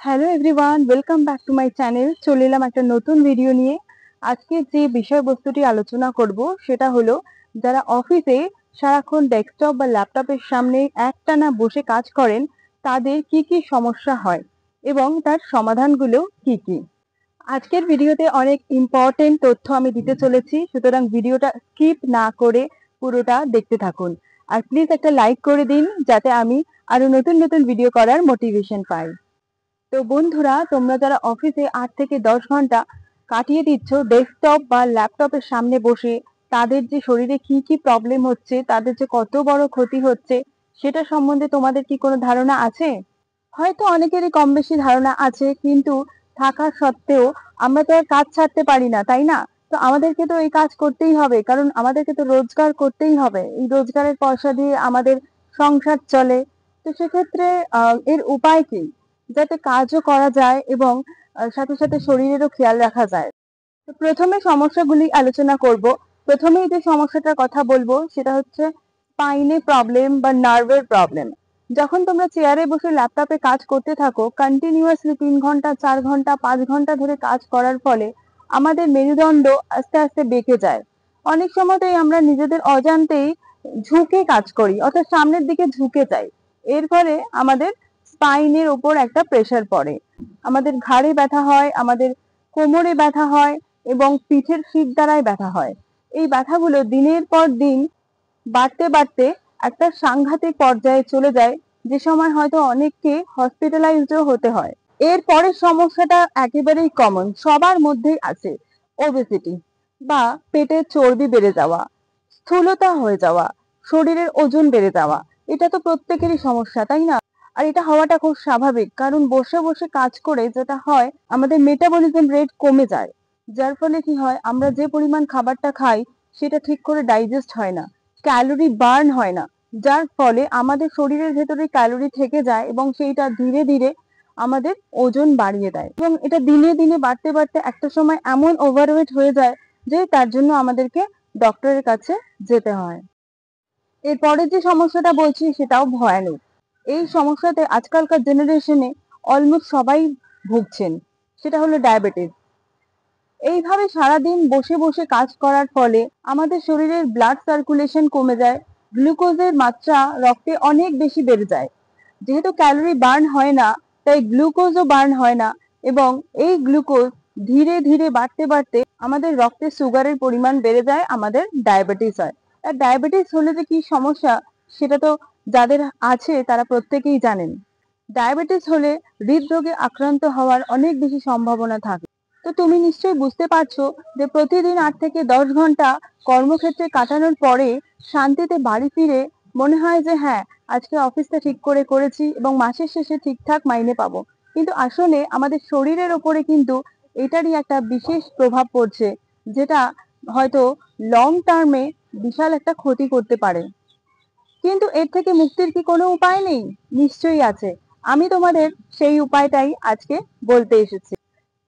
Hello everyone, welcome back to my channel. চলে এলাম একটা নতুন ভিডিও নিয়ে। আজকে যে বিষয়বস্তুটি আলোচনা করব সেটা হলো যারা অফিসে সারাক্ষণ ডেস্কটপ বা ল্যাপটপের সামনে একটানা বসে কাজ করেন তাদের কি কি সমস্যা হয় এবং তার সমাধানগুলো কি কি। আজকের ভিডিওতে অনেক ইম্পর্টেন্ট তথ্য আমি দিতে চলেছি, সুতরাং ভিডিওটা স্কিপ না করে পুরোটা দেখতে থাকুন। আর প্লিজ একটা লাইক করে দিন যাতে আমি আরো নতুন নতুন ভিডিও করার মোটিভেশন পাই। তো বন্ধুরা, তোমরা যারা অফিসে 8 থেকে 10 ঘন্টা কাটিয়ে দিচ্ছ ডেস্কটপ বা ল্যাপটপের সামনে বসে, তাদের যে শরীরে কি কি প্রবলেম হচ্ছে, তাদের যে কত বড় ক্ষতি হচ্ছে, সেটা সম্বন্ধে তোমাদের কি কোনো ধারণা আছে? হয়তো অনেকেরই কম বেশি ধারণা আছে, কিন্তু থাকা সত্ত্বেও আমরা তো আর কাজ ছাড়তে পারি না, তাই না? তো আমাদেরকে তো এই কাজ করতেই হবে, কারণ আমাদেরকে তো রোজগার করতেই হবে। এই রোজগারের পয়সা দিয়ে আমাদের সংসার চলে। তো সেক্ষেত্রে এর উপায় কি, যাতে কাজও করা যায় এবং সাথে সাথে শরীরেরও খেয়াল রাখা যায়। তো প্রথমে সমস্যাগুলি আলোচনা করব। প্রথমেই যে সমস্যাটার কথা বলবো সেটা হচ্ছে স্পাইনে প্রবলেম বা নার্ভের প্রবলেম। যখন তোমরা চেয়ারে বসে ল্যাপটপে কাজ করতে থাকো কন্টিনিউয়াসলি 3 ঘন্টা 4 ঘন্টা 5 ঘন্টা ধরে কাজ করার ফলে আমাদের মেরুদণ্ড আস্তে আস্তে বেঁকে যায়। অনেক সময়তেই আমরা নিজেদের অজান্তেই ঝুঁকে কাজ করি, অর্থাৎ সামনের দিকে ঝুঁকে যাই। এর ফলে আমাদের স্পাইনের উপর একটা প্রেসার পড়ে, আমাদের ঘাড়ে ব্যথা হয়, আমাদের কোমরে ব্যথা হয় এবং পিঠের শিরদাঁড়ায় ব্যথা হয়। এই ব্যথাগুলো দিনের পর দিন বাড়তে বাড়তে একটা সাংঘাতিক পর্যায়ে চলে যায়, যে সময় হয়তো অনেককে হসপিটালাইজডও হতে হয়। এর পরের সমস্যাটা একেবারেই কমন, সবার মধ্যেই আছে, ওবেসিটি বা পেটের চর্বি বেড়ে যাওয়া, স্থূলতা হয়ে যাওয়া, শরীরের ওজন বেড়ে যাওয়া। এটা তো প্রত্যেকেরই সমস্যা, তাই না? আর এটা হওয়াটা খুব স্বাভাবিক, কারণ বসে বসে কাজ করে যেটা হয়, আমাদের মেটাবলিজম রেট কমে যায়। যার ফলে কি হয়, আমরা যে পরিমাণ খাবারটা খাই সেটা ঠিক করে ডাইজেস্ট হয় না, ক্যালোরি বার্ন হয় না। যার ফলে আমাদের শরীরের ভেতরে ক্যালোরি থেকে যায় এবং সেইটা ধীরে ধীরে আমাদের ওজন বাড়িয়ে দেয়, এবং এটা দিনে দিনে বাড়তে বাড়তে একটা সময় এমন ওভারওয়েট হয়ে যায় যে তার জন্য আমাদেরকে ডক্টরের কাছে যেতে হয়। এরপরের যে সমস্যাটা বলছি সেটাও ভয়ানক। এই সমস্যাতে আজকালকার জেনারেশনে অলমোস্ট সবাই ভুগছেন, সেটা হলো ডায়াবেটিস। এইভাবে সারাদিন বসে বসে কাজ করার ফলে আমাদের শরীরের ব্লাড সার্কুলেশন কমে যায়, গ্লুকোজের মাত্রা রক্তে অনেক বেশি বেড়ে যায়। যেহেতু ক্যালোরি বার্ন হয় না, তাই গ্লুকোজও বার্ন হয় না, এবং এই গ্লুকোজ ধীরে ধীরে বাড়তে বাড়তে আমাদের রক্তে সুগারের পরিমাণ বেড়ে যায়, আমাদের ডায়াবেটিস হয়। আর ডায়াবেটিস হলে যে কি সমস্যা, সেটা তো যাদের আছে তারা প্রত্যেকেই জানেন। ডায়াবেটিস হলে হৃদরোগে আক্রান্ত হওয়ার অনেক বেশি সম্ভাবনা থাকে। তো তুমি নিশ্চয়ই বুঝতে পারছো যে প্রতিদিন 8 থেকে 10 ঘন্টা কর্মক্ষেত্রে কাটানোর পরে শান্তিতে বাড়ি ফিরে মনে হয় যে হ্যাঁ, আজকে অফিসটা ঠিক করে করেছি এবং মাসের শেষে ঠিকঠাক মাইনে পাবো। কিন্তু আসলে আমাদের শরীরের ওপরে কিন্তু এটারই একটা বিশেষ প্রভাব পড়ছে, যেটা হয়তো লং টার্মে বিশাল একটা ক্ষতি করতে পারে। কিন্তু এর থেকে মুক্তির কি কোনো উপায় নেই? নিশ্চয়ই আছে। আমি তোমাদের সেই উপায়টাই আজকে বলতে এসেছি।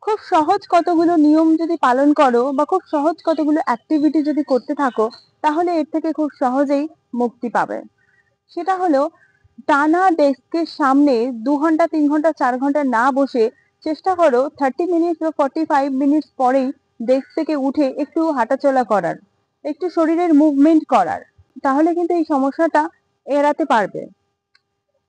খুব সহজ কতগুলো নিয়ম যদি পালন করো বা খুব সহজ কতগুলো অ্যাক্টিভিটি যদি করতে থাকো, তাহলে এর থেকে খুব সহজেই মুক্তি পাবে। সেটা হলো, টানা ডেস্কের সামনে 2 ঘন্টা 3 ঘন্টা 4 ঘন্টা না বসে চেষ্টা করো 30 মিনিট বা 45 মিনিট পরেই ডেস্ক থেকে উঠে একটু হাঁটাচলা করার, একটু শরীরের মুভমেন্ট করার। তাহলে কিন্তু এই সমস্যাটা এড়াতে পারবে।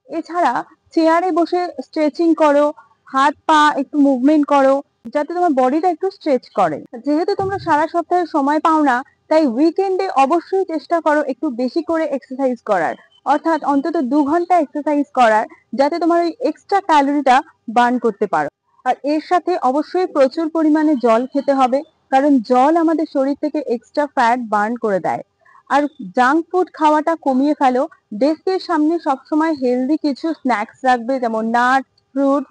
এছাড়া চেয়ারে বসে স্ট্রেচিং করো, হাত পা একটু মুভমেন্ট করো, যাতে তোমার বডিটা একটু স্ট্রেচ করে। যেহেতু তোমরা সারা সপ্তাহে সময় পাও না, তাই উইকেন্ডে অবশ্যই চেষ্টা করো একটু বেশি করে এক্সারসাইজ করার, অর্থাৎ অন্তত 2 ঘন্টা এক্সারসাইজ করার, যাতে তোমার ওই এক্সট্রা ক্যালোরিটা বার্ন করতে পারো। আর এর সাথে অবশ্যই প্রচুর পরিমাণে জল খেতে হবে, কারণ জল আমাদের শরীর থেকে এক্সট্রা ফ্যাট বার্ন করে দেয়। আর জাঙ্ক ফুড খাওয়াটা কমিয়ে ফেলো। ডেস্কের সামনে সবসময় হেলদি কিছু স্ন্যাক্স রাখবে, যেমন নাট, ফ্রুট।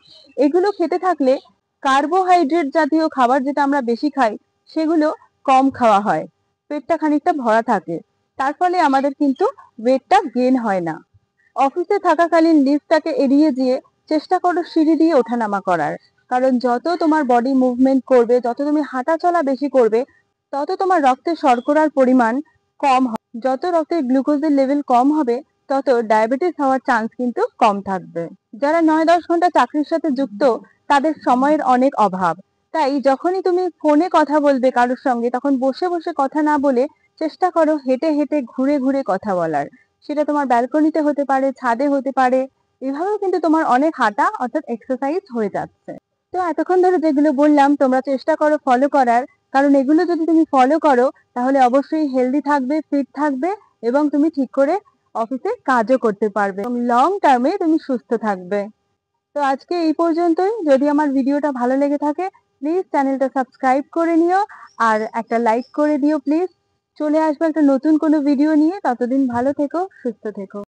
এগুলো খেতে থাকলে কার্বোহাইড্রেট জাতীয় খাবার যেটা আমরা বেশি খাই সেগুলো কম খাওয়া হয়, পেটটা খানিকটা ভরা থাকে। তার ফলে আমাদের কিন্তু ওয়েটটা গেইন হয় না। অফিসে থাকাকালীন লিফটটাকে এড়িয়ে দিয়ে চেষ্টা করো সিঁড়ি দিয়ে ওঠানামা করার, কারণ যত তোমার বডি মুভমেন্ট করবে, যত তুমি হাঁটা চলা বেশি করবে, তত তোমার রক্তে শর্করার পরিমাণ কম হবে। যত রক্তে গ্লুকোজের লেভেল কম হবে, তত ডায়াবেটিস হওয়ার চান্স কিন্তু কম থাকবে। যারা 9-10 ঘন্টা চাকরির সাথে যুক্ত, তাদের সময়ের অনেক অভাব। তাই যখনই তুমি ফোনে কথা বলবে কারোর সঙ্গে, তখন বসে বসে কথা না বলে চেষ্টা করো হেঁটে হেঁটে ঘুরে ঘুরে কথা বলার। সেটা তোমার ব্যালকনিতে হতে পারে, ছাদে হতে পারে। এভাবেও কিন্তু তোমার অনেক হাঁটা অর্থাৎ এক্সারসাইজ হয়ে যাচ্ছে। তো এতক্ষণ ধরে যেগুলো বললাম তোমরা চেষ্টা করো ফলো করার, কারণ এগুলো যদি তুমি ফলো করো তাহলে অবশ্যই হেলদি থাকবে, ফিট থাকবে এবং তুমি ঠিক করে অফিসে কাজও করতে পারবে এবং লং টার্মে তুমি সুস্থ থাকবে। তো আজকে এই পর্যন্তই। যদি আমার ভিডিওটা ভালো লেগে থাকে প্লিজ চ্যানেলটা সাবস্ক্রাইব করে নিও আর একটা লাইক করে দিও প্লিজ। চলে আসবো একটা নতুন কোনো ভিডিও নিয়ে, ততদিন ভালো থেকো, সুস্থ থেকো।